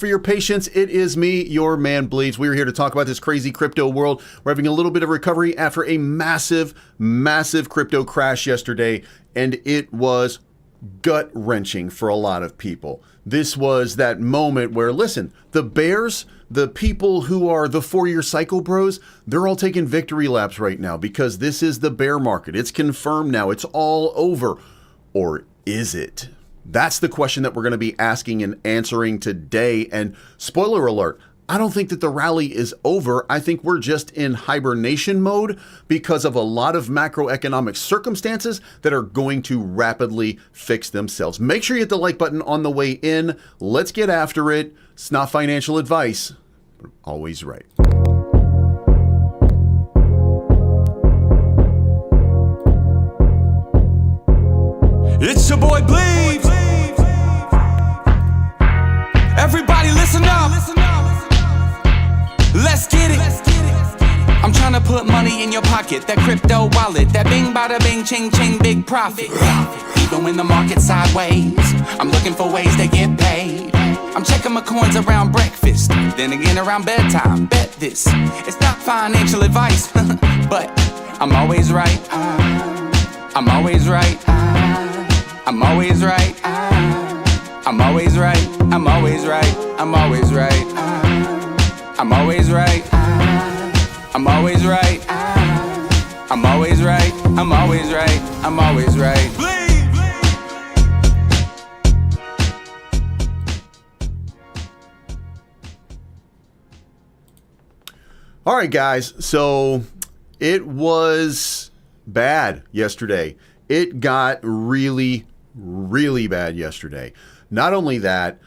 for your patience. It is me, your man Bleeds. We're here to talk about this crazy crypto world. We're having a little bit of recovery after a massive crypto crash yesterday, and it was gut-wrenching for a lot of people. This was that moment where, listen, the bears, the people who are the 4-year cycle bros, they're all taking victory laps right now because this is the bear market. It's confirmed now. It's all over. Or is it? That's the question that we're going to be asking and answering today. And spoiler alert, I don't think that the rally is over. I think we're just in hibernation mode because of a lot of macroeconomic circumstances that are going to rapidly fix themselves. Make sure you hit the like button on the way in. Let's get after it. It's not financial advice, but always right. It's your boy Bleeds. Everybody listen up. Let's get it. I'm trying to put money in your pocket. That crypto wallet. That bing bada bing ching ching big profit. Even when the market's sideways, I'm looking for ways to get paid. I'm checking my coins around breakfast, then again around bedtime. Bet this, it's not financial advice, but I'm always right. I'm always right. I'm always right. I'm always right. I'm always right. I'm always right. I'm always right. I'm always right. I'm always right. I'm always right. I'm always right. All right, guys. So it was bad yesterday. It got really bad yesterday. Not only that,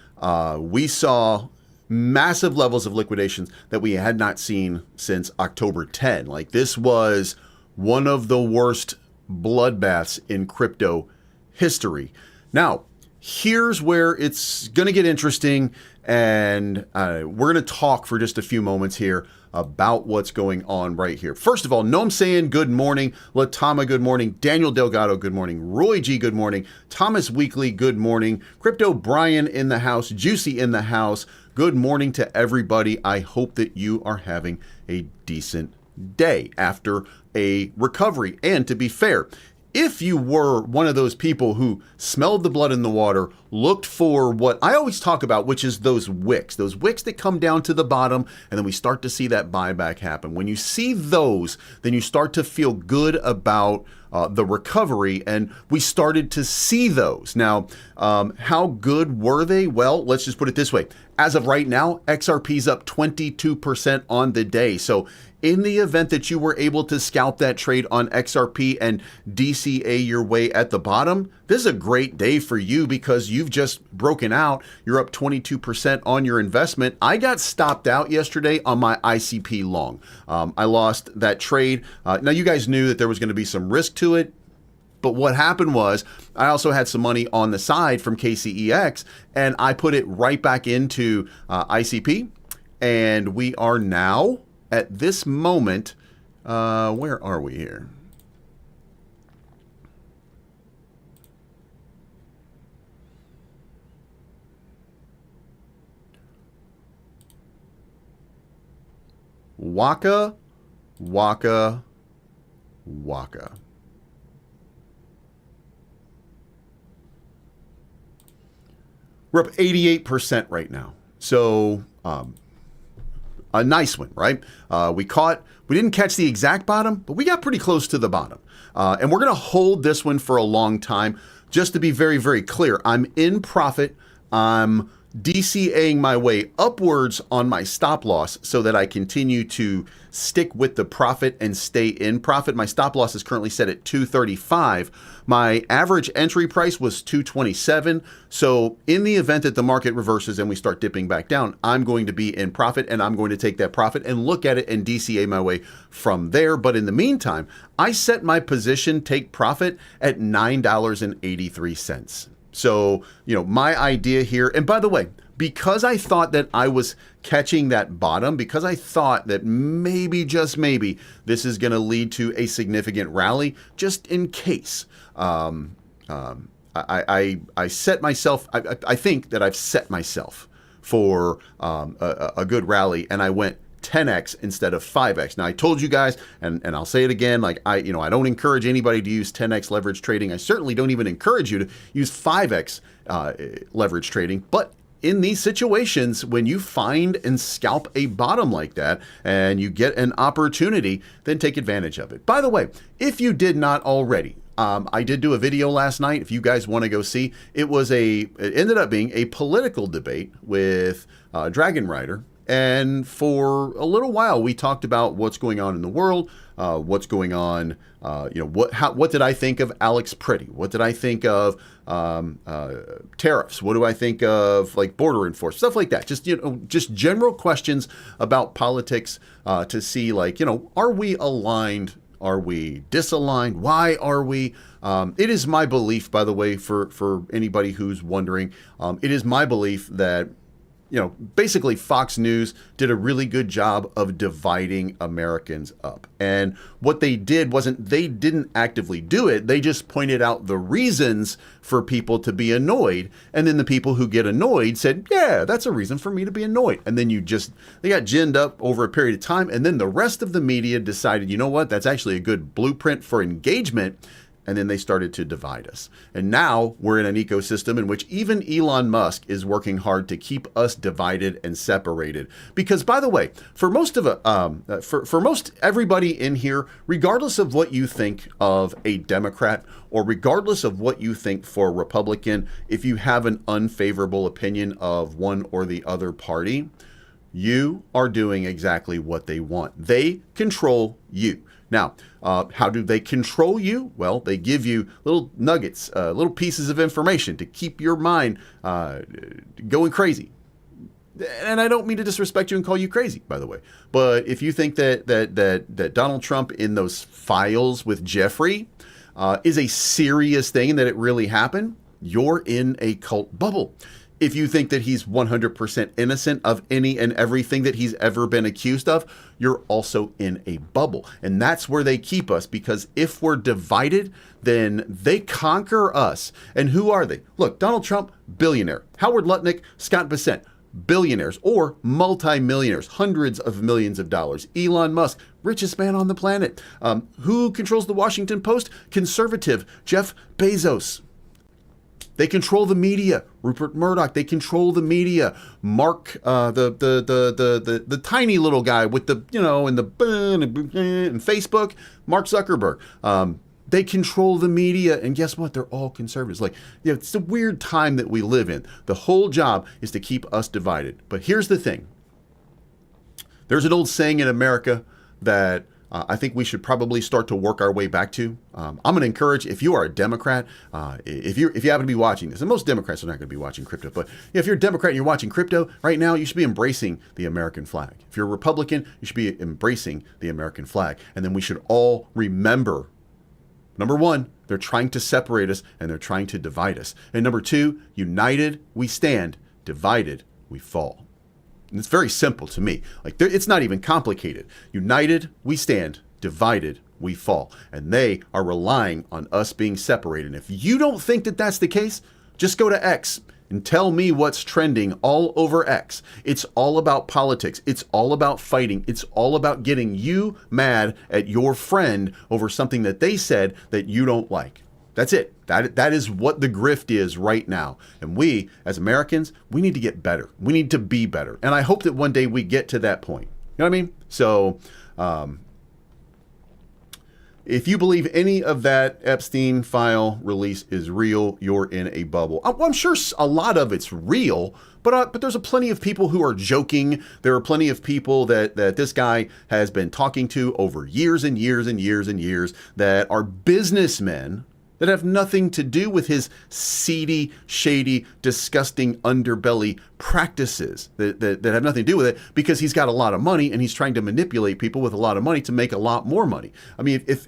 we saw massive levels of liquidations that we had not seen since October 10. Like, this was one of the worst bloodbaths in crypto history. Now, here's where it's going to get interesting, and we're going to talk for just a few moments here about what's going on right here. First of all, Noam Sayin, good morning. Latama, good morning. Daniel Delgado, good morning. Roy G, good morning. Thomas Weekly, good morning. Crypto Brian in the house. Juicy in the house. Good morning to everybody. I hope that you are having a decent day after a recovery. And to be fair, if you were one of those people who smelled the blood in the water, looked for what I always talk about, which is those wicks that come down to the bottom, and then we start to see that buyback happen. When you see those, then you start to feel good about the recovery, and we started to see those. Now, how good were they? Well, let's just put it this way. As of right now, XRP's up 22% on the day. So in the event that you were able to scalp that trade on XRP and DCA your way at the bottom, this is a great day for you because you've just broken out. You're up 22% on your investment. I got stopped out yesterday on my ICP long. I lost that trade. Now, you guys knew that there was going to be some risk to it. But what happened was I also had some money on the side from KCEX, and I put it right back into ICP. And we are now at this moment, where are we here? Waka. We're up 88% right now. So a nice one, right? We didn't catch the exact bottom, but we got pretty close to the bottom. And we're going to hold this one for a long time. Just to be very clear, I'm in profit. I'm DCAing my way upwards on my stop loss so that I continue to stick with the profit and stay in profit. My stop loss is currently set at 235. My average entry price was 227. So in the event that the market reverses and we start dipping back down, I'm going to be in profit, and I'm going to take that profit and look at it and DCA my way from there. But in the meantime, I set my position take profit at $9.83. So, my idea here, and by the way, because I thought that I was catching that bottom, because I thought that maybe, just maybe, this is going to lead to a significant rally, just in case, I set myself, I think that I've set myself for a good rally, and I went 10x instead of 5x. Now I told you guys, and I'll say it again, like I don't encourage anybody to use 10x leverage trading. I certainly don't even encourage you to use 5x leverage trading. But in these situations, when you find and scalp a bottom like that and you get an opportunity, then take advantage of it. By the way, if you did not already, I did do a video last night. If you guys want to go see, it ended up being a political debate with Dragon Rider. And for a little while, we talked about what's going on in the world, what's going on, what did I think of Alex Pretty? What did I think of tariffs? What do I think of like border enforcement? Stuff like that. Just general questions about politics to see are we aligned? Are we disaligned? Why are we? It is my belief, by the way, for anybody who's wondering, it is my belief that basically Fox News did a really good job of dividing Americans up. And what they did they didn't actively do it. They just pointed out the reasons for people to be annoyed. And then the people who get annoyed said, yeah, that's a reason for me to be annoyed. And then they got ginned up over a period of time. And then the rest of the media decided, you know what, that's actually a good blueprint for engagement. And then they started to divide us. And now we're in an ecosystem in which even Elon Musk is working hard to keep us divided and separated. Because, by the way, for most everybody in here, regardless of what you think of a Democrat or regardless of what you think for a Republican, if you have an unfavorable opinion of one or the other party, you are doing exactly what they want. They control you. Now, how do they control you? Well, they give you little nuggets, little pieces of information to keep your mind going crazy. And I don't mean to disrespect you and call you crazy, by the way. But if you think that Donald Trump in those files with Jeffrey is a serious thing and that it really happened, you're in a cult bubble. If you think that he's 100% innocent of any and everything that he's ever been accused of, you're also in a bubble. And that's where they keep us, because if we're divided, then they conquer us. And who are they? Look, Donald Trump, billionaire. Howard Lutnick, Scott Bessent, billionaires or multimillionaires, hundreds of millions of dollars. Elon Musk, richest man on the planet. Who controls the Washington Post? Conservative Jeff Bezos. They control the media. Rupert Murdoch. They control the media. Mark, the tiny little guy with the and Facebook. Mark Zuckerberg. They control the media, and guess what? They're all conservatives. It's a weird time that we live in. The whole job is to keep us divided. But here's the thing. There's an old saying in America that I think we should probably start to work our way back to. I'm going to encourage, if you are a Democrat, if you happen to be watching this, and most Democrats are not going to be watching crypto, but if you're a Democrat and you're watching crypto right now, you should be embracing the American flag. If you're a Republican, you should be embracing the American flag. And then we should all remember, number one, they're trying to separate us and they're trying to divide us. And number two, united we stand, divided we fall. And it's very simple to me. It's not even complicated. United, we stand. Divided, we fall. And they are relying on us being separated. And if you don't think that that's the case, just go to X and tell me what's trending all over X. It's all about politics. It's all about fighting. It's all about getting you mad at your friend over something that they said that you don't like. That's it. That is what the grift is right now. And we, as Americans, we need to get better. We need to be better. And I hope that one day we get to that point. You know what I mean? So if you believe any of that Epstein file release is real, you're in a bubble. I'm sure a lot of it's real, but there's plenty of people who are joking. There are plenty of people that this guy has been talking to over years and years and years and years that are businessmen that have nothing to do with his seedy, shady, disgusting underbelly practices that have nothing to do with it, because he's got a lot of money and he's trying to manipulate people with a lot of money to make a lot more money. I mean, if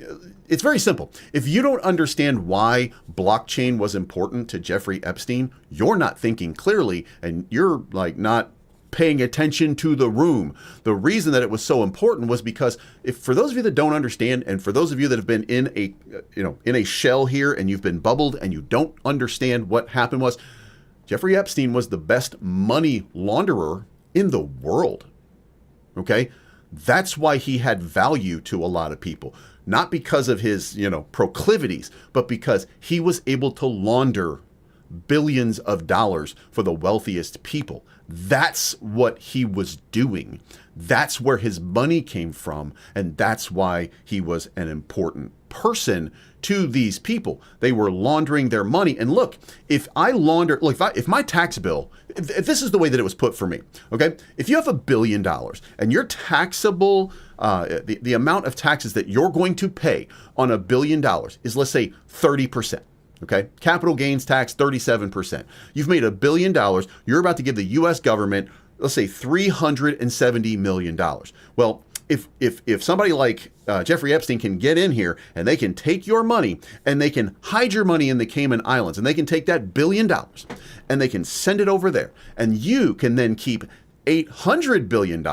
it's very simple. If you don't understand why blockchain was important to Jeffrey Epstein, you're not thinking clearly, and you're not paying attention to the room. The reason that it was so important was because for those of you that don't understand, and for those of you that have been in a shell here and you've been bubbled and you don't understand what happened was, Jeffrey Epstein was the best money launderer in the world. Okay? That's why he had value to a lot of people. Not because of his, proclivities, but because he was able to launder billions of dollars for the wealthiest people. That's what he was doing. That's where his money came from. And that's why he was an important person to these people. They were laundering their money. And look, if my tax bill, if this is the way that it was put for me, okay? If you have $1 billion and your taxable, the amount of taxes that you're going to pay on $1 billion is, let's say, 30%. Okay, capital gains tax, 37%. You've made $1 billion. You're about to give the U.S. government, let's say, $370 million. Well, if somebody like Jeffrey Epstein can get in here and they can take your money and they can hide your money in the Cayman Islands and they can take that $1 billion and they can send it over there and you can then keep $800 billion,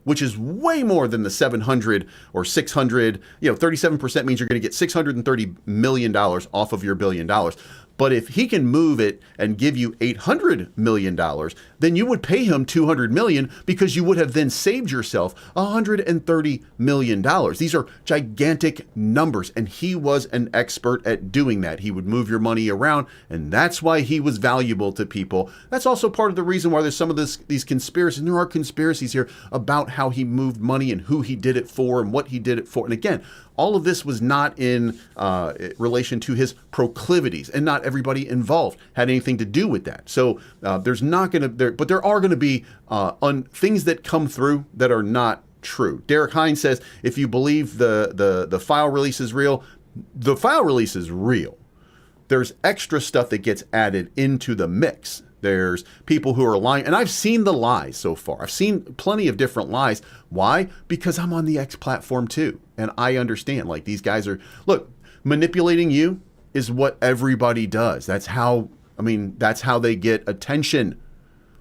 which is way more than the 700 or 600, 37% means you're going to get $630 million off of your $1 billion. But if he can move it and give you $800 million, then you would pay him $200 million because you would have then saved yourself $130 million. These are gigantic numbers, and he was an expert at doing that. He would move your money around, and that's why he was valuable to people. That's also part of the reason why there's some of these conspiracies, and there are conspiracies here about how he moved money and who he did it for and what he did it for. And again, all of this was not in relation to his proclivities, and not everybody involved had anything to do with that. So there's not going to, but there are going to be things that come through that are not true. Derek Hines says, if you believe the file release is real, the file release is real. There's extra stuff that gets added into the mix. There's people who are lying, and I've seen the lies so far. I've seen plenty of different lies. Why? Because I'm on the X platform too, and I understand. Like, these guys are, look, manipulating you is what everybody does. That's how they get attention.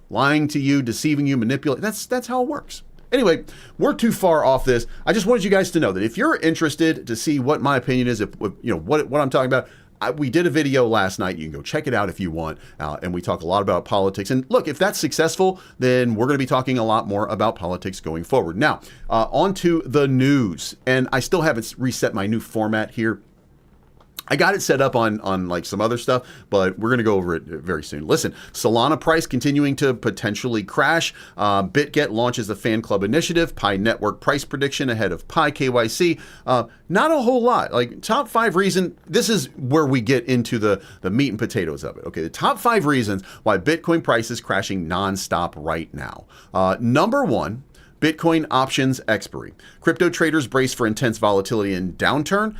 Lying to you, deceiving you, manipulating. That's how it works. Anyway, we're too far off this. I just wanted you guys to know that if you're interested to see what my opinion is, what I'm talking about. We did a video last night. You can go check it out if you want. And we talk a lot about politics. And look, if that's successful, then we're going to be talking a lot more about politics going forward. Now, on to the news. And I still haven't reset my new format here. I got it set up on like some other stuff, but we're going to go over it very soon. Listen, Solana price continuing to potentially crash. BitGet launches a fan club initiative. Pi Network price prediction ahead of Pi KYC. Not a whole lot. Like, top 5 reason. This is where we get into the meat and potatoes of it. Okay, the top 5 reasons why Bitcoin price is crashing nonstop right now. Number 1. Bitcoin options expiry. Crypto traders brace for intense volatility and downturn.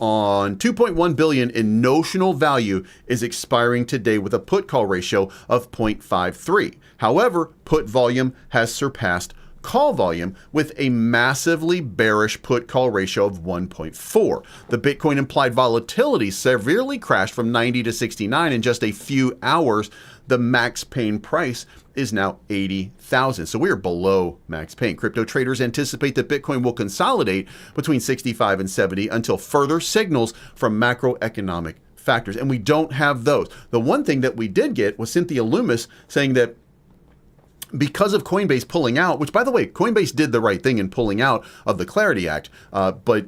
On 2.1 billion in notional value is expiring today with a put call ratio of 0.53. However, put volume has surpassed call volume with a massively bearish put call ratio of 1.4. The Bitcoin implied volatility severely crashed from 90 to 69 in just a few hours. The max pain price is now 80,000. So we are below max pain. Crypto traders anticipate that Bitcoin will consolidate between 65 and 70 until further signals from macroeconomic factors. And we don't have those. The one thing that we did get was Cynthia Loomis saying that because of Coinbase pulling out, which, by the way, Coinbase did the right thing in pulling out of the Clarity Act, but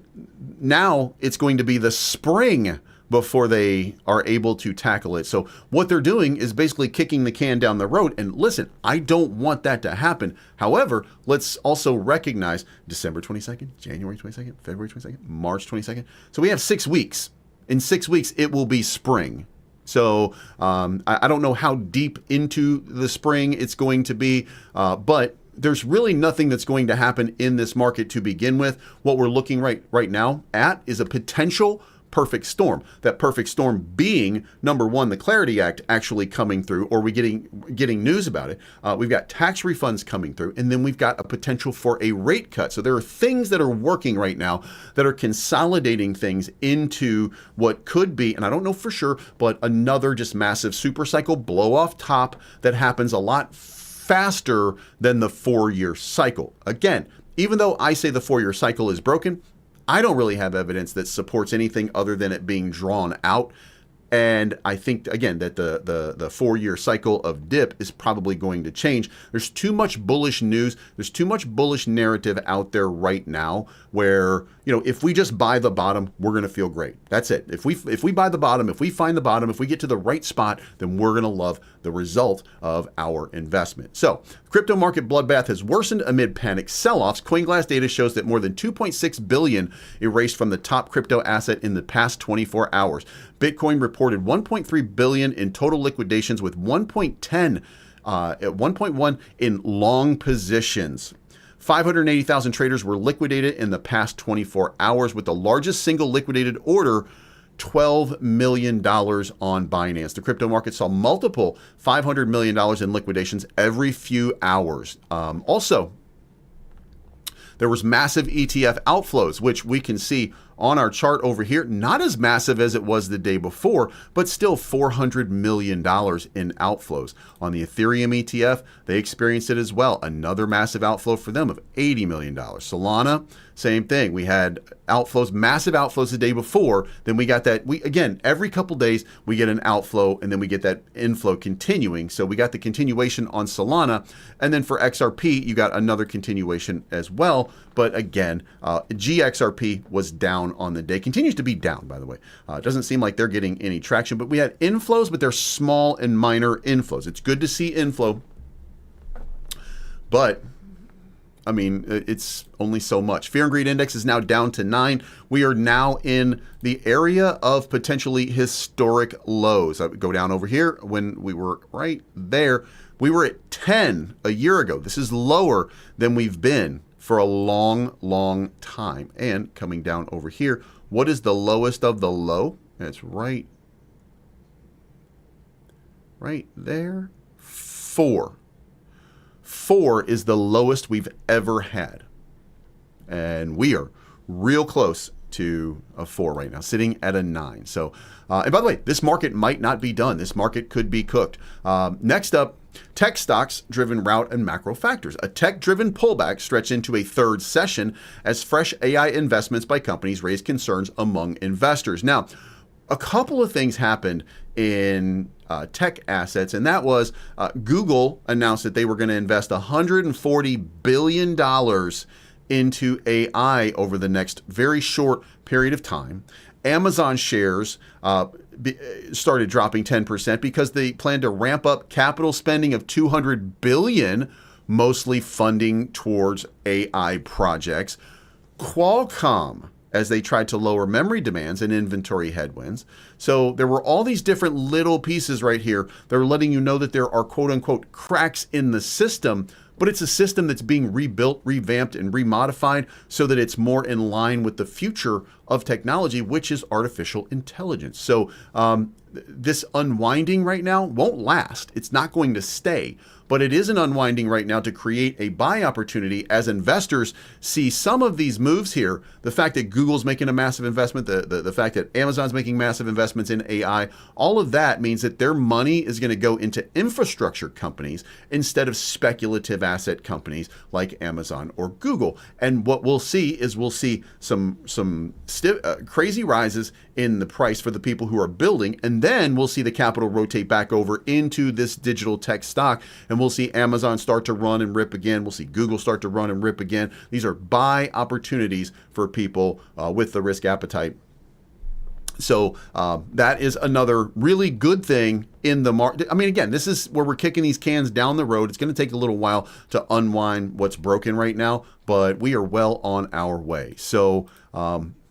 now it's going to be the spring before they are able to tackle it. So what they're doing is basically kicking the can down the road. And listen, I don't want that to happen. However, let's also recognize December 22nd, January 22nd, February 22nd, March 22nd. So we have 6 weeks. In 6 weeks, it will be spring. So I don't know how deep into the spring it's going to be, but there's really nothing that's going to happen in this market to begin with. What we're looking right now at is a potential perfect storm. That perfect storm being, number 1, the Clarity Act actually coming through, or we getting news about it. We've got tax refunds coming through, and then we've got a potential for a rate cut. So there are things that are working right now that are consolidating things into what could be, and I don't know for sure, but another just massive super cycle blow off top that happens a lot faster than the 4-year cycle. Again, even though I say the 4-year cycle is broken, I don't really have evidence that supports anything other than it being drawn out. And I think, again, that the 4-year cycle of dip is probably going to change. There's too much bullish news. There's too much bullish narrative out there right now where, if we just buy the bottom, we're going to feel great. That's it. If we buy the bottom, if we find the bottom, if we get to the right spot, then we're going to love the result of our investment. So crypto market bloodbath has worsened amid panic sell-offs. CoinGlass data shows that more than 2.6 billion erased from the top crypto asset in the past 24 hours. Bitcoin reported 1.3 billion in total liquidations, with 1.1 in long positions. 580,000 traders were liquidated in the past 24 hours, with the largest single liquidated order $12 million on Binance. The crypto market saw multiple $500 million in liquidations every few hours. Also, there was massive ETF outflows, which we can see on our chart over here. Not as massive as it was the day before, but still $400 million in outflows. On the Ethereum ETF, they experienced it as well. Another massive outflow for them of $80 million. Solana, same thing. We had outflows, massive outflows the day before. Then we got that. Again, every couple days we get an outflow, and then we get that inflow continuing. So we got the continuation on Solana, and then for XRP, you got another continuation as well. But again, GXRP was down on the day. Continues to be down, by the way. It doesn't seem like they're getting any traction. But we had inflows, but they're small and minor inflows. It's good to see inflow, but I mean, it's only so much. Fear and Greed Index is now down to 9. We are now in the area of potentially historic lows. I would go down over here when we were right there. We were at 10 a year ago. This is lower than we've been for a long, long time. And coming down over here, what is the lowest of the low? That's right there. 4. 4 is the lowest we've ever had. And we are real close to a 4 right now, sitting at a 9. So, and by the way, this market might not be done. This market could be cooked. Next up, tech stocks driven rout and macro factors. A tech-driven pullback stretched into a third session as fresh AI investments by companies raised concerns among investors. Now, a couple of things happened in tech assets, and that was Google announced that they were going to invest $140 billion into AI over the next very short period of time. Amazon shares started dropping 10% because they plan to ramp up capital spending of $200 billion, mostly funding towards AI projects. Qualcomm, as they tried to lower memory demands and inventory headwinds. So there were all these different little pieces right here that are letting you know that there are quote unquote cracks in the system, but it's a system that's being rebuilt, revamped, and remodified so that it's more in line with the future of technology, which is artificial intelligence. So this unwinding right now won't last. It's not going to stay, but it is an unwinding right now to create a buy opportunity as investors see some of these moves here. The fact that Google's making a massive investment, the fact that Amazon's making massive investments in AI, all of that means that their money is going to go into infrastructure companies instead of speculative asset companies like Amazon or Google. And what we'll see is some crazy rises in the price for the people who are building, and then we'll see the capital rotate back over into this digital tech stock, and we'll see Amazon start to run and rip again. We'll see Google start to run and rip again. These are buy opportunities for people with the risk appetite. So that is another really good thing in the market. I mean, again, this is where we're kicking these cans down the road. It's going to take a little while to unwind what's broken right now, but we are well on our way. So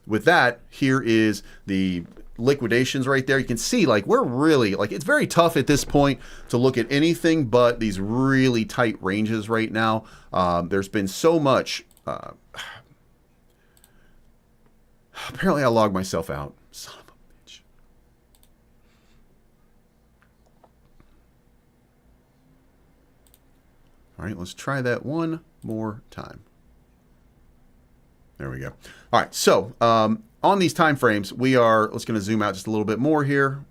with that, here is the liquidations right there. You can see like we're really like, it's very tough at this point to look at anything but these really tight ranges right now. There's been so much. Apparently I logged myself out. Son of a bitch. All right, let's try that one more time. There we go. All right, so on these time frames, let's going to zoom out just a little bit more here.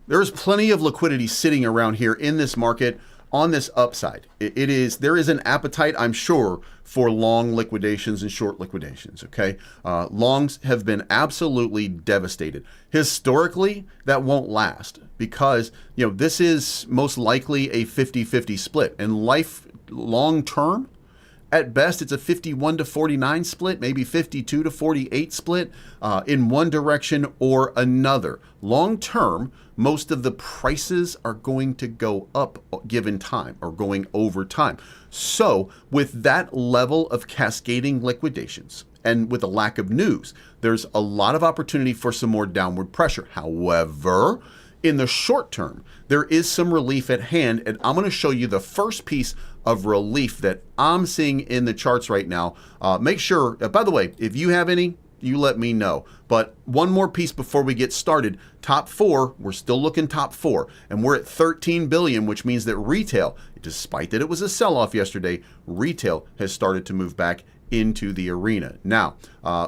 There's plenty of liquidity sitting around here in this market. on this upside. There is an appetite, I'm sure, for long liquidations and short liquidations, okay? Longs have been absolutely devastated. Historically, that won't last because, this is most likely a 50-50 split. And long term, at best, it's a 51 to 49 split, maybe 52 to 48 split in one direction or another. Long term, most of the prices are going to go up given time or going over time. So with that level of cascading liquidations and with a lack of news, there's a lot of opportunity for some more downward pressure. However, in the short term, there is some relief at hand, and I'm going to show you the first piece of relief that I'm seeing in the charts right now. Make sure, by the way, if you have any, you let me know. But one more piece before we get started. Top four, we're still looking top four, and we're at 13 billion, which means that retail, despite that it was a sell-off yesterday, retail has started to move back into the arena. Now,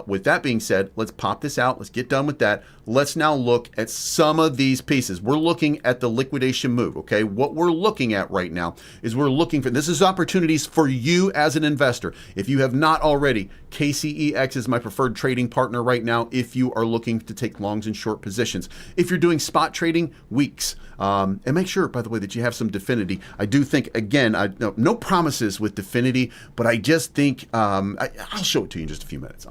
with that being said, let's pop this out. Let's get done with that. Let's now look at some of these pieces. We're looking at the liquidation move, okay? What we're looking at right now is we're looking for, this is opportunities for you as an investor. If you have not already, KCEX is my preferred trading partner right now if you are looking to take longs and short positions. If you're doing spot trading, weeks. And make sure, by the way, that you have some Definity. I do think, again, no promises with Definity, but I just think, I'll show it to you in just a few minutes.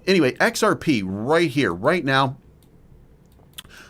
Anyway, XRP right here, right now.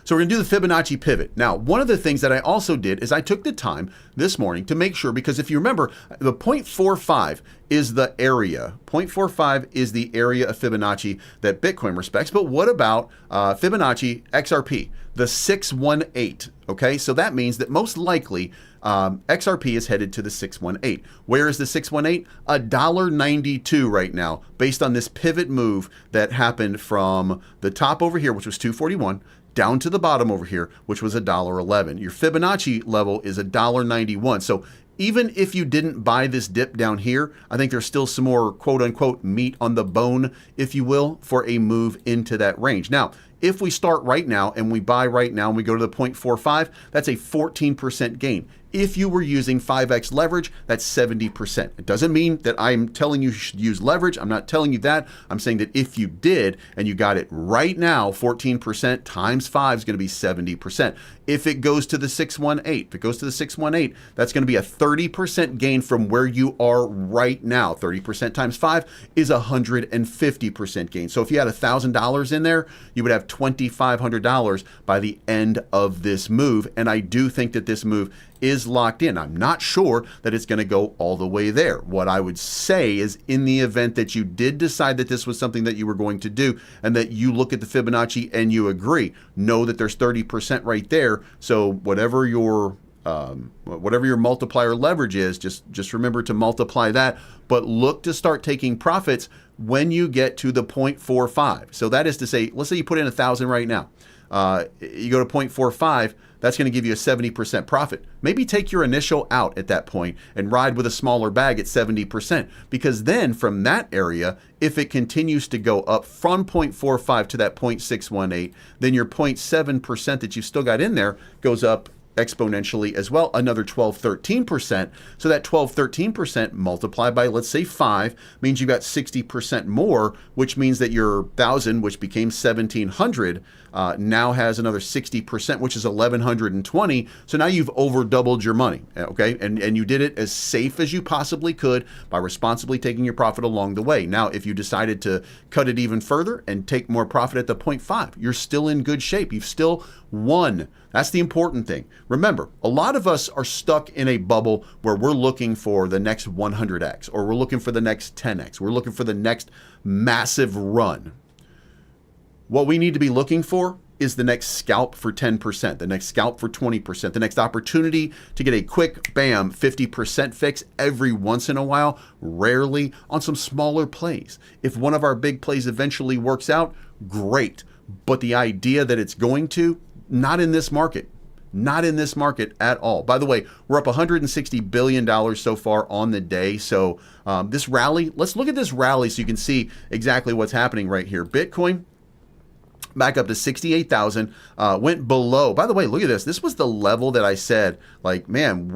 So we're going to do the Fibonacci pivot. Now, one of the things that I also did is I took the time this morning to make sure, because if you remember, the 0.45 is the area. 0.45 is the area of Fibonacci that Bitcoin respects. But what about Fibonacci XRP, the 618? Okay, so that means that most likely XRP is headed to the 618. Where is the 618? $1.92 right now, based on this pivot move that happened from the top over here, which was 241, down to the bottom over here, which was $1.11. Your Fibonacci level is $1.91. So even if you didn't buy this dip down here, I think there's still some more quote unquote meat on the bone, if you will, for a move into that range. Now, if we start right now and we buy right now and we go to the 0.45, that's a 14% gain. If you were using 5x leverage, that's 70%. It doesn't mean that I'm telling you should use leverage. I'm not telling you that. I'm saying that if you did and you got it right now, 14% times 5 is going to be 70%. If it goes to the 618, that's going to be a 30% gain from where you are right now. 30% times 5 is 150% gain. So if you had $1,000 in there, you would have $2,500 by the end of this move. And I do think that this move is locked in. I'm not sure that it's going to go all the way there. What I would say is, in the event that you did decide that this was something that you were going to do and that you look at the Fibonacci and you agree, know that there's 30% right there. So whatever your multiplier leverage is, just remember to multiply that, but look to start taking profits when you get to the 0.45. So that is to say, let's say you put in 1,000 right now. You go to 0.45, that's going to give you a 70% profit. Maybe take your initial out at that point and ride with a smaller bag at 70%, because then from that area, if it continues to go up from 0.45 to that 0.618, then your 0.7% that you've still got in there goes up exponentially as well, another 12-13%. So that 12-13% multiplied by, let's say, 5 means you got 60% more, which means that your 1,000, which became 1,700, now has another 60%, which is 1,120. So now you've over doubled your money, okay? And you did it as safe as you possibly could by responsibly taking your profit along the way. Now, if you decided to cut it even further and take more profit at the 0.5, you're still in good shape. You've still won. That's the important thing. Remember, a lot of us are stuck in a bubble where we're looking for the next 100x, or we're looking for the next 10x. We're looking for the next massive run. What we need to be looking for is the next scalp for 10%, the next scalp for 20%, the next opportunity to get a quick, bam, 50% fix every once in a while, rarely, on some smaller plays. If one of our big plays eventually works out, great. But the idea that it's going to, not in this market. Not in this market at all. By the way, we're up $160 billion so far on the day. So this rally, let's look at this rally so you can see exactly what's happening right here. Bitcoin, back up to 68,000, went below. By the way, look at this. This was the level that I said, like, man,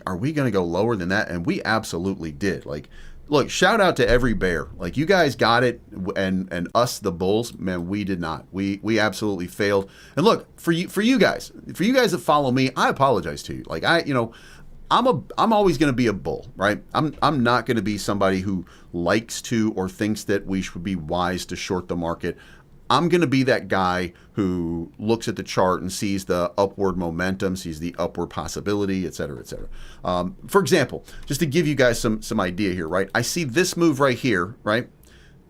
are we going to go lower than that? And we absolutely did. Like, look, shout out to every bear. Like, you guys got it, and us, the bulls, man, we did not. We absolutely failed. And look, for you guys that follow me, I apologize to you. Like, I'm always going to be a bull, right? I'm not going to be somebody who likes to or thinks that we should be wise to short the market. I'm going to be that guy who looks at the chart and sees the upward momentum, sees the upward possibility, et cetera, et cetera. For example, just to give you guys some idea here, right? I see this move right here, right?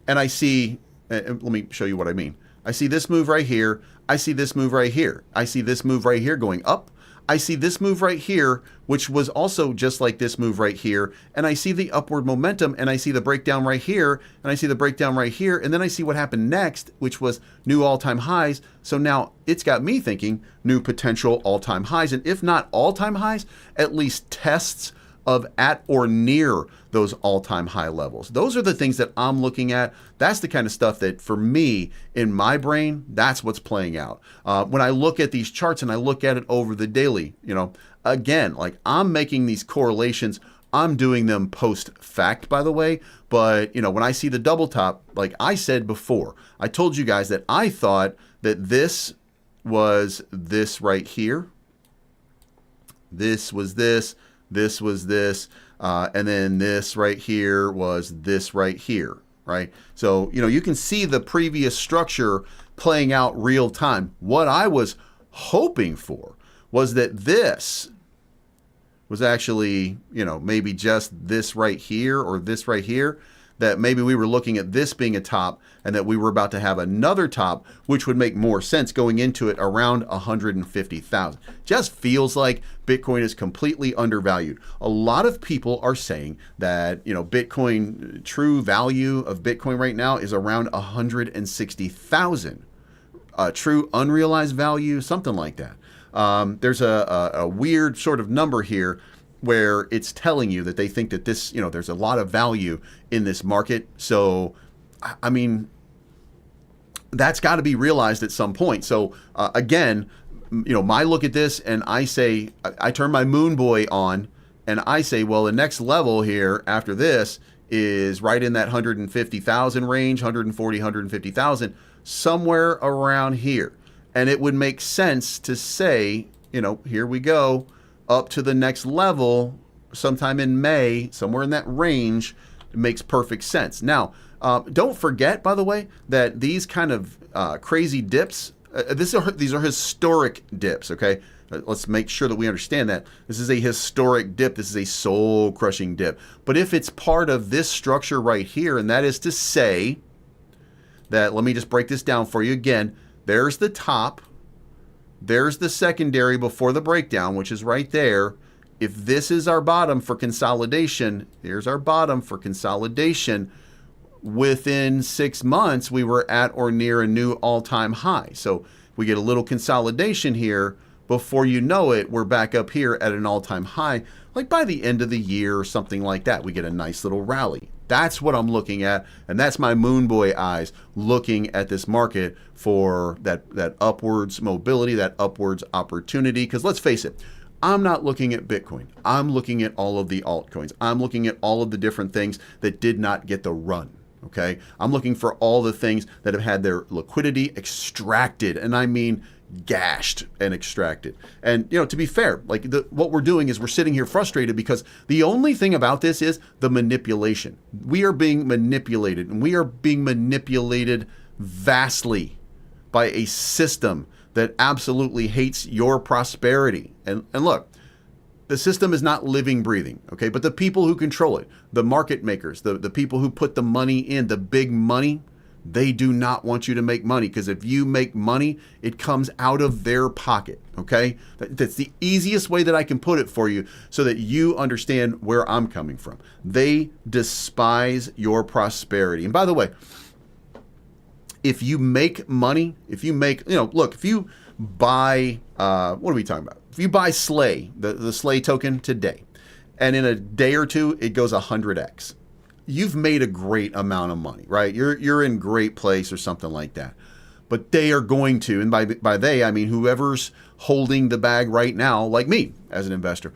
And I see, let me show you what I mean. I see this move right here. I see this move right here. I see this move right here going up. I see this move right here, which was also just like this move right here. And I see the upward momentum, and I see the breakdown right here, and I see the breakdown right here. And then I see what happened next, which was new all-time highs. So now it's got me thinking new potential all-time highs. And if not all-time highs, at least tests of at or near those all-time high levels. Those are the things that I'm looking at. That's the kind of stuff that, for me, in my brain, that's what's playing out. When I look at these charts and I look at it over the daily, again, like, I'm making these correlations. I'm doing them post-fact, by the way. But, when I see the double top, like I said before, I told you guys that I thought that this was this right here. This was this. This was this, and then this right here was this right here, right? So, you can see the previous structure playing out real time. What I was hoping for was that this was actually, maybe just this right here or this right here, that maybe we were looking at this being a top and that we were about to have another top, which would make more sense going into it around 150,000. Just feels like Bitcoin is completely undervalued. A lot of people are saying that, Bitcoin, true value of Bitcoin right now is around 160,000. True unrealized value, something like that. There's a weird sort of number here where it's telling you that they think that this, there's a lot of value in this market. So, I mean, that's got to be realized at some point. So, again, my look at this and I say, I turn my moon boy on and I say, well, the next level here after this is right in that 150,000 range, 140, 150,000, somewhere around here. And it would make sense to say, here we go, up to the next level sometime in May, somewhere in that range. It makes perfect sense. Now, don't forget, by the way, that these kind of crazy dips, these are historic dips, okay? Let's make sure that we understand that. This is a historic dip. This is a soul-crushing dip. But if it's part of this structure right here, and that is to say that, let me just break this down for you again. There's the top. There's the secondary before the breakdown, which is right there. If this is our bottom for consolidation, here's our bottom for consolidation. Within 6 months, we were at or near a new all-time high. So we get a little consolidation here. Before you know it, we're back up here at an all-time high. Like by the end of the year or something like that, we get a nice little rally. That's what I'm looking at, and that's my moon boy eyes looking at this market for that upwards mobility, that upwards opportunity. Because let's face it, I'm not looking at Bitcoin. I'm looking at all of the altcoins. I'm looking at all of the different things that did not get the run. Okay, I'm looking for all the things that have had their liquidity extracted, and I mean gashed and extracted. And to be fair, like what we're doing is we're sitting here frustrated because the only thing about this is the manipulation. We are being manipulated, and we are being manipulated vastly by a system that absolutely hates your prosperity. And look, the system is not living, breathing, okay? But the people who control it, the market makers, the people who put the money in, the big money, they do not want you to make money, because if you make money, it comes out of their pocket, okay? That's the easiest way that I can put it for you so that you understand where I'm coming from. They despise your prosperity. And by the way, if you make money, if you make, look, if you buy, what are we talking about? If you buy Slay, the Slay token today, and in a day or two, it goes 100x. You've made a great amount of money, right? You're in great place or something like that. but they are going to, and by they, I mean whoever's holding the bag right now, like me as an investor.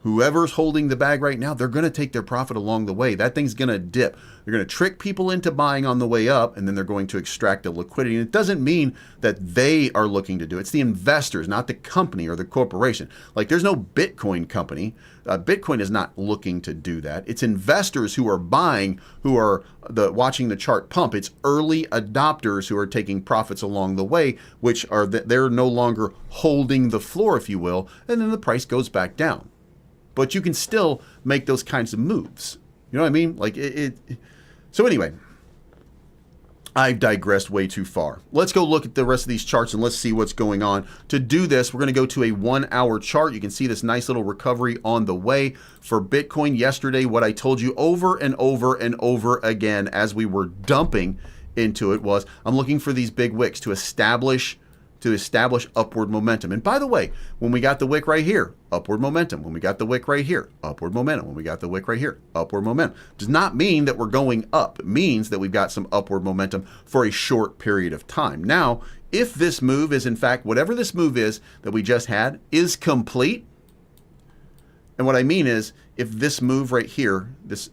Whoever's holding the bag right now, they're going to take their profit along the way. That thing's going to dip. They're going to trick people into buying on the way up, and then they're going to extract the liquidity. And it doesn't mean that they are looking to do it. It's the investors, not the company or the corporation. Like there's no Bitcoin company. Bitcoin is not looking to do that. It's investors who are buying, who are watching the chart pump. It's early adopters who are taking profits along the way, which are they're no longer holding the floor, if you will, and then the price goes back down. But you can still make those kinds of moves. You know what I mean? Like So anyway, I've digressed way too far. Let's go look at the rest of these charts and let's see what's going on. To do this, we're going to go to a 1 hour chart. You can see this nice little recovery on the way for Bitcoin. Yesterday, what I told you over and over and over again as we were dumping into it was I'm looking for these big wicks to establish upward momentum. And by the way, when we got the wick right here, upward momentum. When we got the wick right here, upward momentum. When we got the wick right here, upward momentum. Does not mean that we're going up. It means that we've got some upward momentum for a short period of time. Now, if this move is in fact, whatever this move is that we just had is complete, and what I mean is if this move right here, this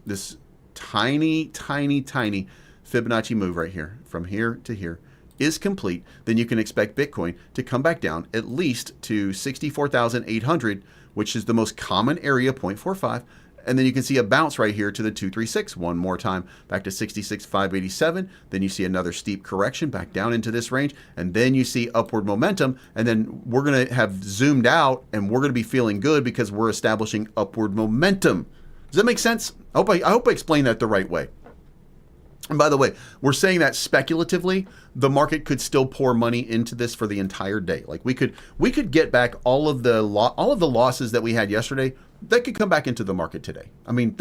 tiny Fibonacci move right here, from here to here, is complete, then you can expect Bitcoin to come back down at least to 64,800, which is the most common area, 0.45. And then you can see a bounce right here to the 236 one more time, back to 66,587. Then you see another steep correction back down into this range. And then you see upward momentum. And then we're going to have zoomed out and we're going to be feeling good because we're establishing upward momentum. Does that make sense? I hope I explained that the right way. And by the way, we're saying that speculatively, the market could still pour money into this for the entire day. Like we could get back all of the losses that we had yesterday. That could come back into the market today. I mean,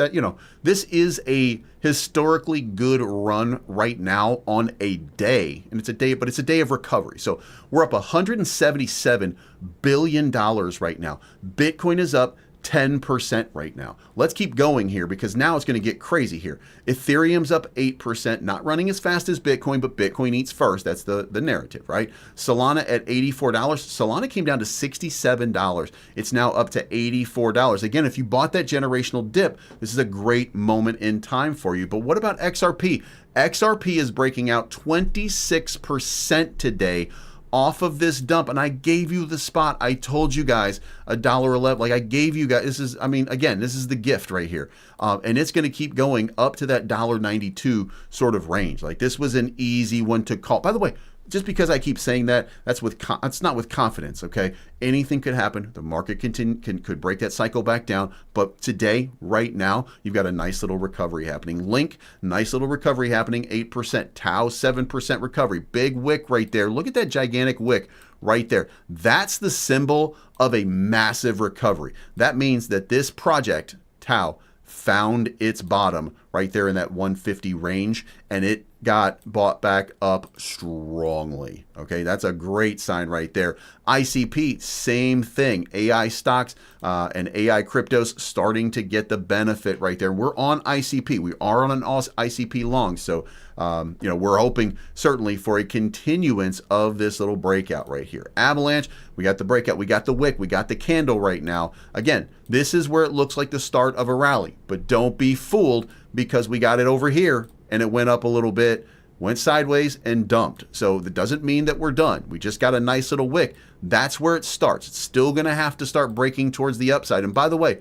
this is a historically good run right now on a day, and it's a day, but it's a day of recovery. So we're up $177 billion right now. Bitcoin is up 10% right now. Let's keep going here because now it's going to get crazy here. Ethereum's up 8%, not running as fast as Bitcoin, but Bitcoin eats first. That's the narrative, right? Solana at $84. Solana came down to $67. It's now up to $84. Again, if you bought that generational dip, this is a great moment in time for you. But what about XRP? XRP is breaking out 26% today off of this dump, and I gave you the spot. I told you guys $1.11. Like I gave you guys, this is the gift right here, and it's going to keep going up to that $1.92 sort of range. Like this was an easy one to call. By the way, just because I keep saying that, it's not with confidence. Okay, anything could happen. The market could break that cycle back down. But today, right now, you've got a nice little recovery happening. Link, nice little recovery happening. 8%. Tau, 7% recovery. Big wick right there. Look at that gigantic wick right there. That's the symbol of a massive recovery. That means that this project, Tau, found its bottom right there in that 150 range, and it got bought back up strongly. Okay, that's a great sign right there. ICP, same thing. AI stocks and AI cryptos starting to get the benefit right there. We're on ICP. We are on an ICP long. So, we're hoping certainly for a continuance of this little breakout right here. Avalanche, we got the breakout. We got the wick. We got the candle right now. Again, this is where it looks like the start of a rally. But don't be fooled because we got it over here and it went up a little bit, went sideways and dumped. So that doesn't mean that we're done. We just got a nice little wick. That's where it starts. It's still going to have to start breaking towards the upside. And by the way,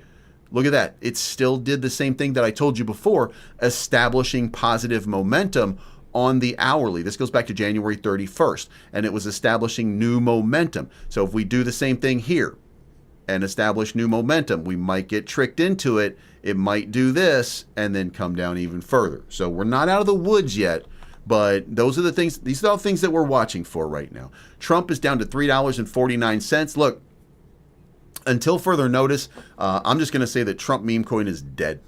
look at that. It still did the same thing that I told you before, establishing positive momentum on the hourly. This goes back to January 31st, and it was establishing new momentum. So if we do the same thing here and establish new momentum, we might get tricked into it. It might do this and then come down even further. So we're not out of the woods yet, but those are the things. These are all things that we're watching for right now. Trump is down to $3.49. Look, until further notice, I'm just going to say that Trump meme coin is dead.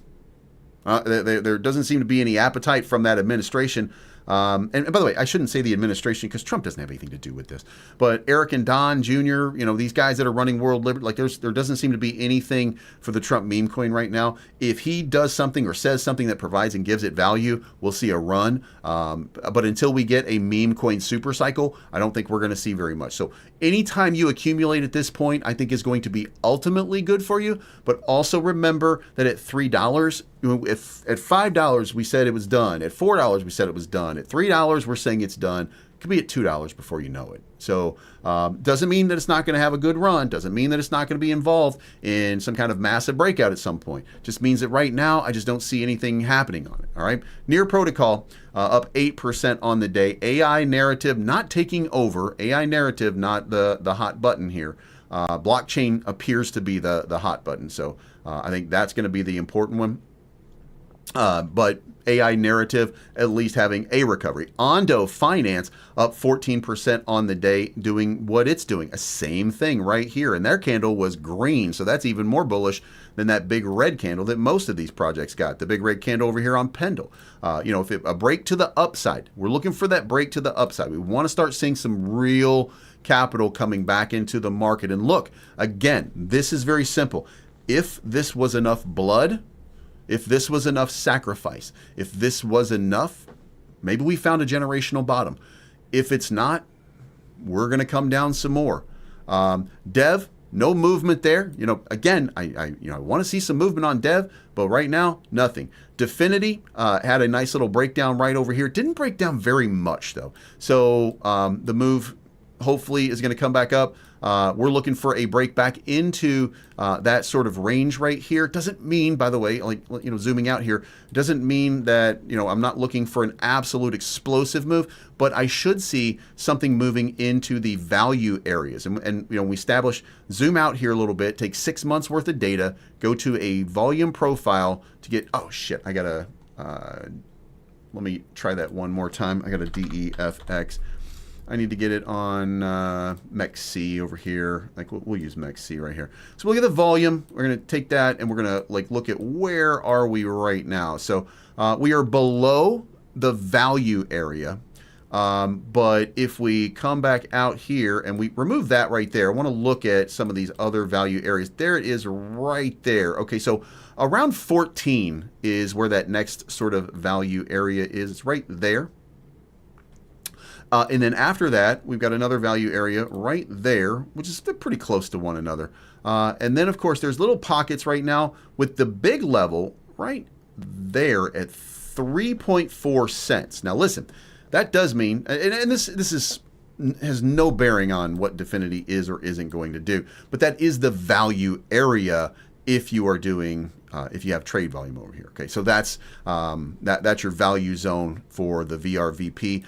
There doesn't seem to be any appetite from that administration And by the way, I shouldn't say the administration because Trump doesn't have anything to do with this. But Eric and Don Jr., these guys that are running World Liberty, like there doesn't seem to be anything for the Trump meme coin right now. If he does something or says something that provides and gives it value, we'll see a run. But until we get a meme coin super cycle, I don't think we're going to see very much. So anytime you accumulate at this point, I think is going to be ultimately good for you. But also remember that at $3, if at $5 we said it was done, at $4 we said it was done, at $3 we're saying it's done, it could be at $2 before you know it. So doesn't mean that it's not going to have a good run, doesn't mean that it's not going to be involved in some kind of massive breakout at some point. Just means that right now I just don't see anything happening on it. All right, Near Protocol up 8% on the day. AI narrative not taking over. AI narrative not the hot button here. Blockchain appears to be the hot button. So I think that's going to be the important one. But AI narrative at least having a recovery. Ondo Finance up 14% on the day, doing what it's doing. A same thing right here. And their candle was green. So that's even more bullish than that big red candle that most of these projects got. The big red candle over here on Pendle. If a break to the upside, we're looking for that break to the upside. We want to start seeing some real capital coming back into the market. And look, again, this is very simple. If this was enough blood, if this was enough sacrifice, if this was enough, maybe we found a generational bottom. If it's not, we're going to come down some more. Dev, no movement there. Again, I want to see some movement on Dev, but right now, nothing. Definity had a nice little breakdown right over here. Didn't break down very much though. So the move hopefully is going to come back up. We're looking for a break back into that sort of range right here. Doesn't mean, by the way, zooming out here, doesn't mean that, I'm not looking for an absolute explosive move, but I should see something moving into the value areas. And we establish, zoom out here a little bit, take 6 months worth of data, go to a volume profile to get, oh shit, I gotta, let me try that one more time. I got a DEFX. I need to get it on MEXC over here. Like we'll use MEXC right here. So we'll get the volume. We're going to take that and we're going to look at where are we right now. So we are below the value area. But if we come back out here and we remove that right there, I want to look at some of these other value areas. There it is right there. Okay, so around 14 is where that next sort of value area is. It's right there. And then after that, we've got another value area right there, which is pretty close to one another. And then, of course, there's little pockets right now with the big level right there at 3.4 cents. Now, listen, that does mean, and this has no bearing on what Definity is or isn't going to do, but that is the value area if you are doing, if you have trade volume over here. Okay, so that's your value zone for the VRVP.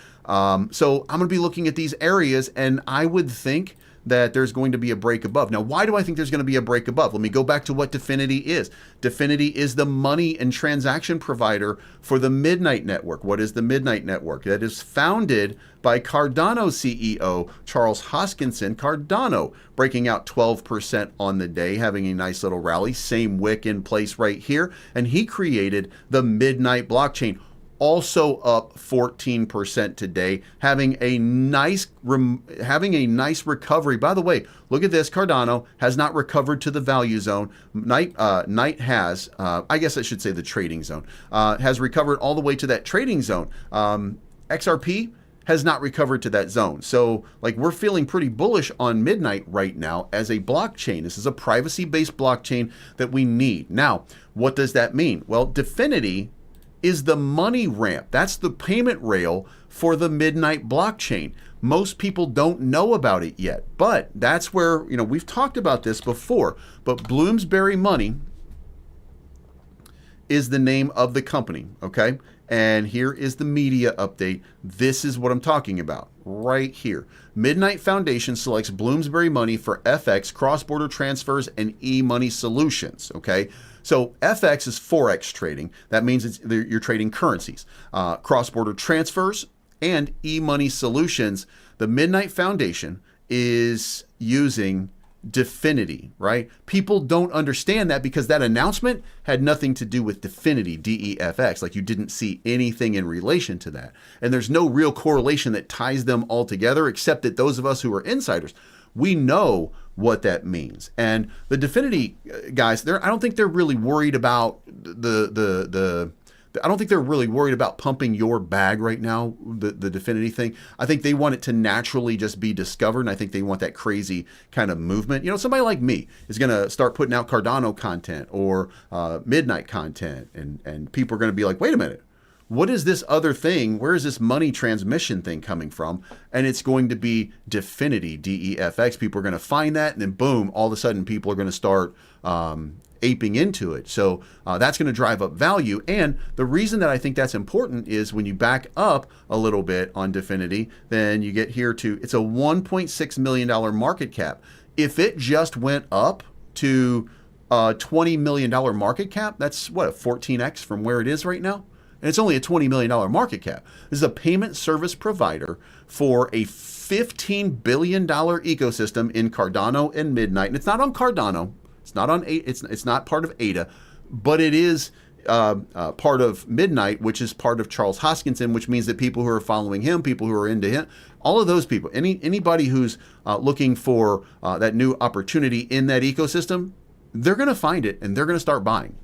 So I'm going to be looking at these areas, and I would think that there's going to be a break above. Now, why do I think there's going to be a break above? Let me go back to what Definity is. Definity is the money and transaction provider for the Midnight Network. What is the Midnight Network? That is founded by Cardano CEO Charles Hoskinson. Cardano breaking out 12% on the day, having a nice little rally. Same wick in place right here. And he created the Midnight blockchain. Also up 14% today, having a nice recovery. By the way, look at this. Cardano has not recovered to the value zone. Night has, I guess I should say the trading zone, has recovered all the way to that trading zone. XRP has not recovered to that zone. So we're feeling pretty bullish on Midnight right now as a blockchain. This is a privacy-based blockchain that we need. Now, what does that mean? Well, Definity is the money ramp. That's the payment rail for the Midnight blockchain. Most people don't know about it yet, but that's where, we've talked about this before, but Bloomsbury Money is the name of the company, okay? And here is the media update. This is what I'm talking about right here. Midnight Foundation selects Bloomsbury Money for FX, cross-border transfers, and e-money solutions, okay? So FX is Forex trading. That means you're trading currencies. Cross-border transfers and e-money solutions. The Midnight Foundation is using Definity, right? People don't understand that because that announcement had nothing to do with Definity, DEFX. Like you didn't see anything in relation to that. And there's no real correlation that ties them all together, except that those of us who are insiders, we know what that means. And the Definity guys, I don't think they're really worried about I don't think they're really worried about pumping your bag right now, the Definity thing. I think they want it to naturally just be discovered, and I think they want that crazy kind of movement. You know, somebody like me is going to start putting out Cardano content or midnight content, and people are going to be like, wait a minute, what is this other thing? Where is this money transmission thing coming from? And it's going to be Definity, DEFX. People are going to find that, and then boom, all of a sudden people are going to start aping into it. So that's going to drive up value. And the reason that I think that's important is when you back up a little bit on Definity, then you get here to, it's a $1.6 million market cap. If it just went up to a $20 million market cap, that's what, a 14x from where it is right now? And it's only a $20 million market cap. This is a payment service provider for a $15 billion ecosystem in Cardano and Midnight. And it's not on Cardano. It's not on it's not part of ADA, but it is part of Midnight, which is part of Charles Hoskinson, which means that people who are following him, people who are into him, all of those people, anybody who's looking for that new opportunity in that ecosystem, they're going to find it and they're going to start buying.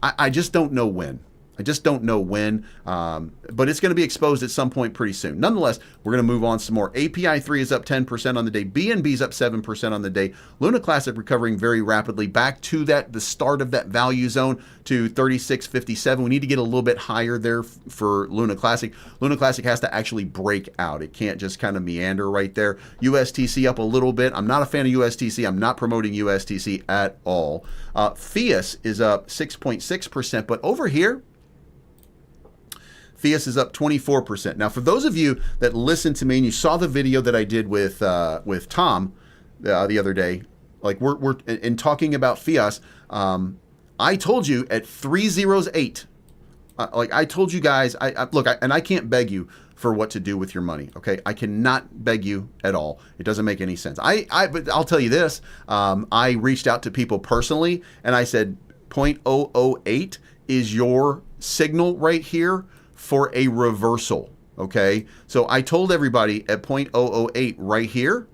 I just don't know when. I just don't know when, but it's going to be exposed at some point pretty soon. Nonetheless, we're going to move on some more. API 3 is up 10% on the day. BNB is up 7% on the day. Luna Classic recovering very rapidly back to the start of that value zone to 36.57. We need to get a little bit higher there for Luna Classic. Luna Classic has to actually break out. It can't just kind of meander right there. USTC up a little bit. I'm not a fan of USTC. I'm not promoting USTC at all. Fias is up 6.6%, but over here, Fias is up 24%. Now, for those of you that listened to me and you saw the video that I did with Tom the other day, like we're in talking about Fias, I told you at 308, like I told you guys, and I can't beg you for what to do with your money. Okay, I cannot beg you at all. It doesn't make any sense. But I'll tell you this. I reached out to people personally and I said 0.008 is your signal right here for a reversal, okay? So I told everybody at 0.008 right here,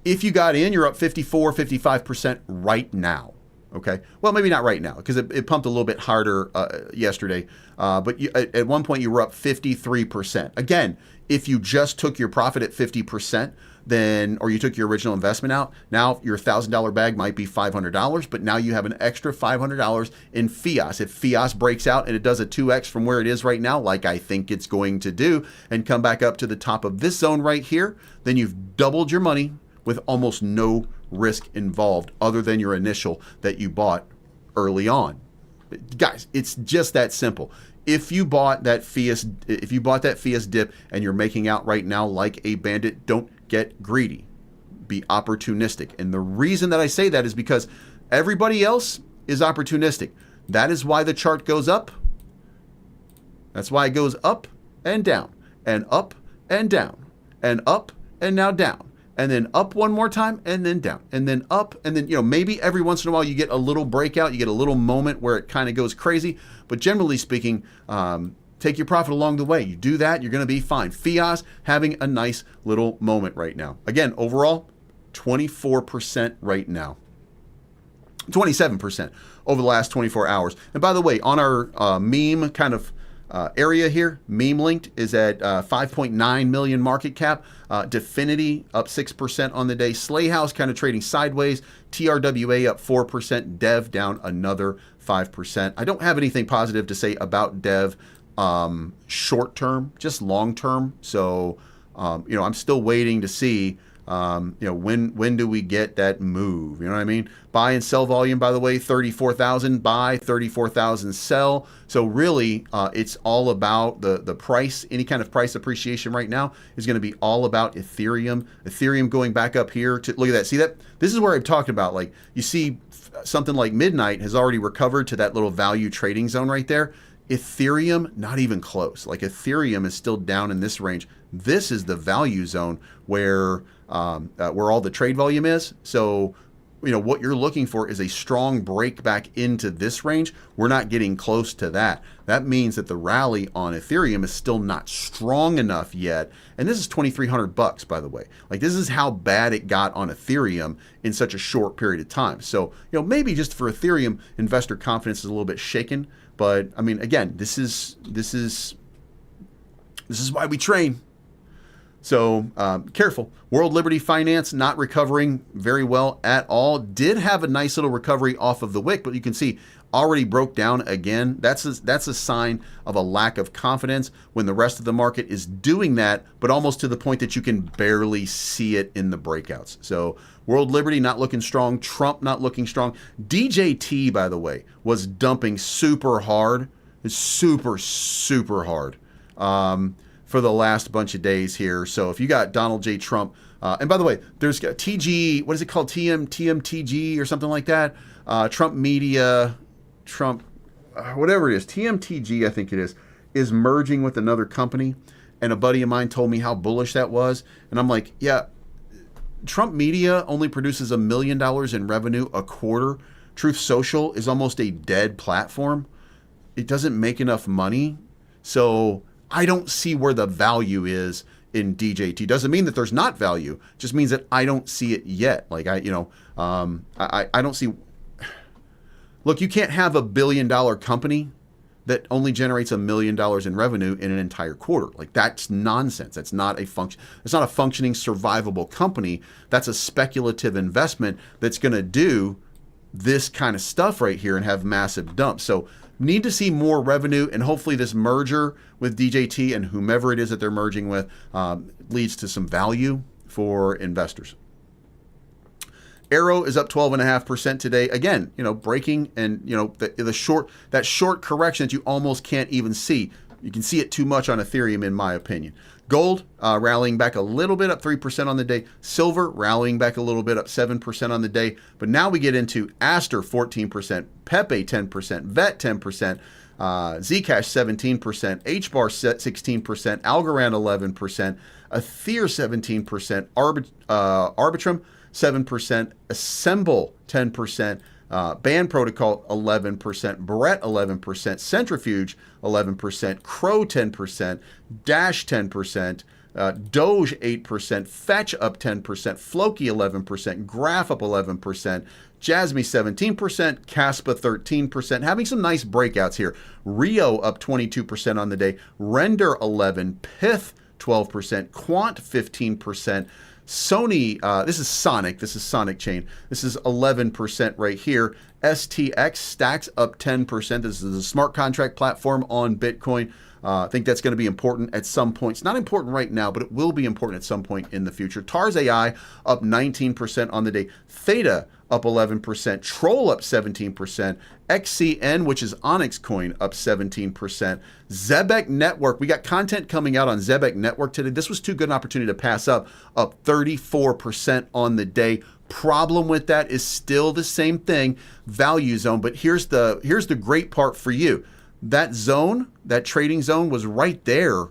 if you got in, you're up 54, 55% right now, okay? Well, maybe not right now because it pumped a little bit harder yesterday, but at one point you were up 53%. Again, if you just took your profit at 50%, then, or you took your original investment out, now your $1,000 bag might be $500, but now you have an extra $500 in Fias. If Fias breaks out and it does a 2x from where it is right now, like I think it's going to do, and come back up to the top of this zone right here, then you've doubled your money with almost no risk involved other than your initial that you bought early on. Guys, it's just that simple. If you bought that Fias dip and you're making out right now like a bandit, don't get greedy. Be opportunistic. And the reason that I say that is because everybody else is opportunistic. That is why the chart goes up. That's why it goes up and down and up and down and up and now down. And then up one more time and then down and then up and then, maybe every once in a while you get a little breakout, you get a little moment where it kind of goes crazy. But generally speaking, take your profit along the way. You do that, you're going to be fine. Fias having a nice little moment right now. Again, overall, 24% right now. 27% over the last 24 hours. And by the way, on our meme kind of area here, meme linked is at 5.9 million market cap. Definity up 6% on the day. Slayhouse kind of trading sideways. TRWA up 4%. Dev down another 5%. I don't have anything positive to say about Dev short term, just long term. So, I'm still waiting to see, when do we get that move? You know what I mean? Buy and sell volume, by the way, 34,000 buy, 34,000 sell. So really, it's all about the price. Any kind of price appreciation right now is going to be all about Ethereum. Ethereum going back up here to look at that. See that? This is where I'm talking about. Like you see something like Midnight has already recovered to that little value trading zone right there. Ethereum, not even close. Like Ethereum is still down in this range. This is the value zone where all the trade volume is. So, you know, what you're looking for is a strong break back into this range. We're not getting close to that. That means that the rally on Ethereum is still not strong enough yet. And this is $2,300, by the way. Like, this is how bad it got on Ethereum in such a short period of time. So, you know, maybe just for Ethereum, investor confidence is a little bit shaken. But I mean, again, this is why we train. So careful. World Liberty Finance not recovering very well at all. Did have a nice little recovery off of the wick, but you can see already broke down again. That's a sign of a lack of confidence when the rest of the market is doing that, but almost to the point that you can barely see it in the breakouts. So World Liberty not looking strong. Trump not looking strong. DJT, by the way, was dumping super hard. It's super hard. For the last bunch of days here. So if you got Donald J. Trump, and by the way, there's TG, what is it called? TMTG or something like that. Trump Media, Trump, whatever it is, TMTG, I think it is merging with another company. And a buddy of mine told me how bullish that was. And I'm like, yeah, Trump Media only produces $1 million in revenue a quarter. Truth Social is almost a dead platform. It doesn't make enough money. So I don't see where the value is in DJT. Doesn't mean that there's not value. Just means that I don't see it yet. Like I don't see. Look, you can't have $1 billion company that only generates $1 million in revenue in an entire quarter. Like, that's nonsense. That's not a function. It's not a functioning, survivable company. That's a speculative investment that's going to do this kind of stuff right here and have massive dumps. So need to see more revenue, and hopefully this merger with DJT and whomever it is that they're merging with leads to some value for investors. Arrow is up 12.5% today. Again, you know, breaking, and you know that short correction that you almost can't even see. You can see it too much on Ethereum, in my opinion. Gold rallying back a little bit, up 3% on the day. Silver rallying back a little bit, up 7% on the day. But now we get into Aster 14%, Pepe 10%, VET 10%, Zcash 17%, HBAR 16%, Algorand 11%, Ether 17%, Arbitrum 7%, Assemble 10%, Band Protocol 11%, Brett 11%, Centrifuge 11%, Crow 10%, Dash 10%, Doge 8%, Fetch up 10%, Floki 11%, Graph up 11%, Jasmy 17%, Caspa 13%, having some nice breakouts here. Rio up 22% on the day, Render 11%, Pith 12%, Quant 15%, Sony, this is Sonic Chain. This is 11% right here. STX Stacks up 10%. This is a smart contract platform on Bitcoin. I think that's going to be important at some point. It's not important right now, but it will be important at some point in the future. Tars AI up 19% on the day. Theta up 11%. Troll up 17%. XCN, which is Onyx Coin, up 17%. Zebek Network. We got content coming out on Zebek Network today. This was too good an opportunity to pass up 34% on the day. Problem with that is still the same thing, value zone. But here's the great part for you. That zone, that trading zone was right there.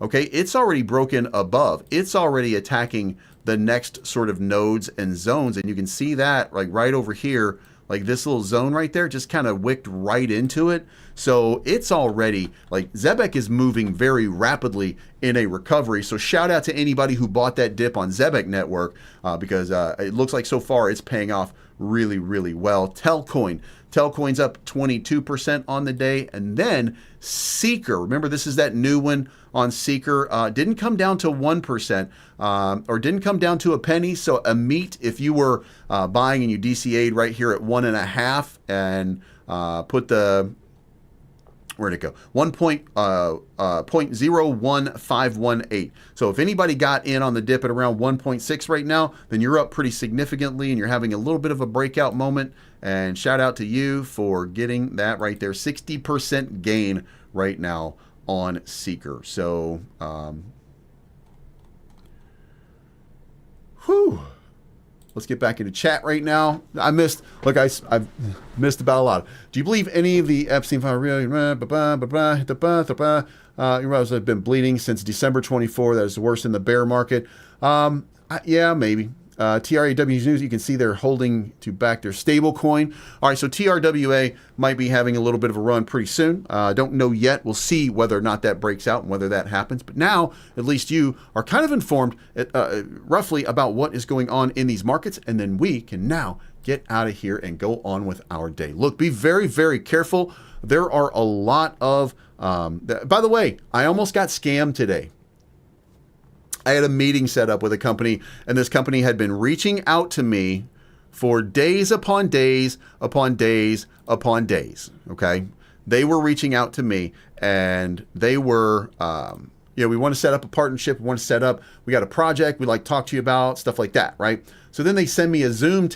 Okay, it's already broken above. It's already attacking the next sort of nodes and zones. And you can see that like right over here, like this little zone right there just kind of wicked right into it. So it's already, like, Zebek is moving very rapidly in a recovery. So shout out to anybody who bought that dip on Zebek Network because it looks like so far it's paying off really, really well. Telcoin's up 22% on the day. And then Seeker, remember this is that new one on Seeker, didn't come down to 1% or didn't come down to a penny. So Amit, if you were buying and you DCA'd right here at 1.5 and put the, where'd it go? 0.01518. So if anybody got in on the dip at around 1.6 right now, then you're up pretty significantly and you're having a little bit of a breakout moment. And shout out to you for getting that right there. 60% gain right now on Seeker. So, Let's get back into chat right now. I've missed about a lot. Do you believe any of the Epstein file really? Euros have been bleeding since December 24. That is the worst in the bear market. Yeah, maybe. TRAW News, you can see they're holding to back their stable coin. All right, so TRWA might be having a little bit of a run pretty soon. Don't know yet. We'll see whether or not that breaks out and whether that happens. But now, at least you are kind of informed roughly about what is going on in these markets, and then we can now get out of here and go on with our day. Look, be very, very careful. There are a lot of... by the way, I almost got scammed today. I had a meeting set up with a company, and this company had been reaching out to me for days upon days upon days upon days. Okay. They were reaching out to me, and they were, we want to set up a partnership. We got a project we'd like to talk to you about, stuff like that. Right. So then they send me a Zoom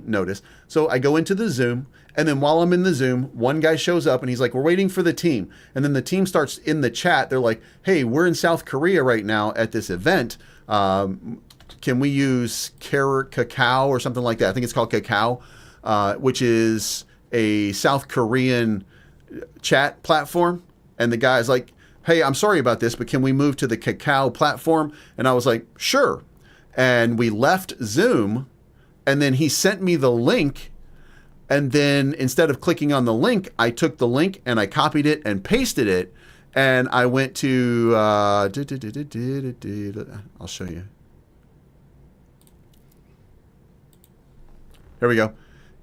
notice. So I go into the Zoom, and then while I'm in the Zoom, one guy shows up and he's like, we're waiting for the team. And then the team starts in the chat. They're like, hey, we're in South Korea right now at this event. Can we use Cacao or something like that? I think it's called Cacao, which is a South Korean chat platform. And the guy's like, hey, I'm sorry about this, but can we move to the Cacao platform? And I was like, sure. And we left Zoom, and then he sent me the link. And then instead of clicking on the link, I took the link and I copied it and pasted it. And I went to, I'll show you. There we go.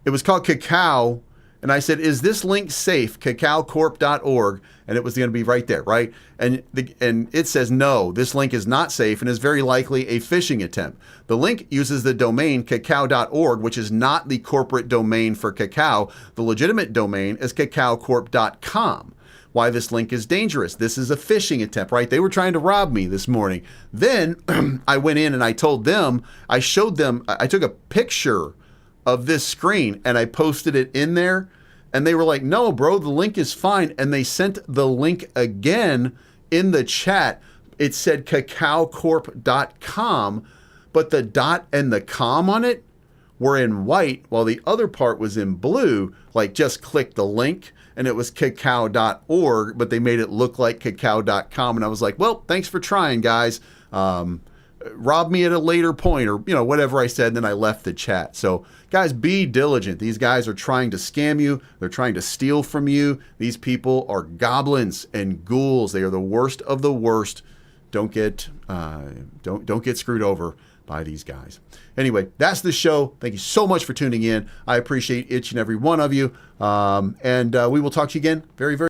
It was called Cacao. And I said, is this link safe? cacaocorp.org. And it was going to be right there, right? And it says, no, this link is not safe and is very likely a phishing attempt. The link uses the domain cacao.org, which is not the corporate domain for Cacao. The legitimate domain is cacaocorp.com. Why this link is dangerous. This is a phishing attempt, right? They were trying to rob me this morning. Then I went in and I told them, I showed them, I took a picture of this screen and I posted it in there, and they were like, no, bro, the link is fine. And they sent the link again in the chat. It said cacaocorp.com, but the dot and the com on it were in white while the other part was in blue. Like, just click the link and it was cacao.org, but they made it look like cacao.com. And I was like, well, thanks for trying, guys. Rob me at a later point, or whatever I said, and then I left the chat. So guys, be diligent. These guys are trying to scam you. They're trying to steal from you. These people are goblins and ghouls. They are the worst of the worst. Don't get screwed over by these guys. Anyway, that's the show. Thank you so much for tuning in. I appreciate each and every one of you. And we will talk to you again very, very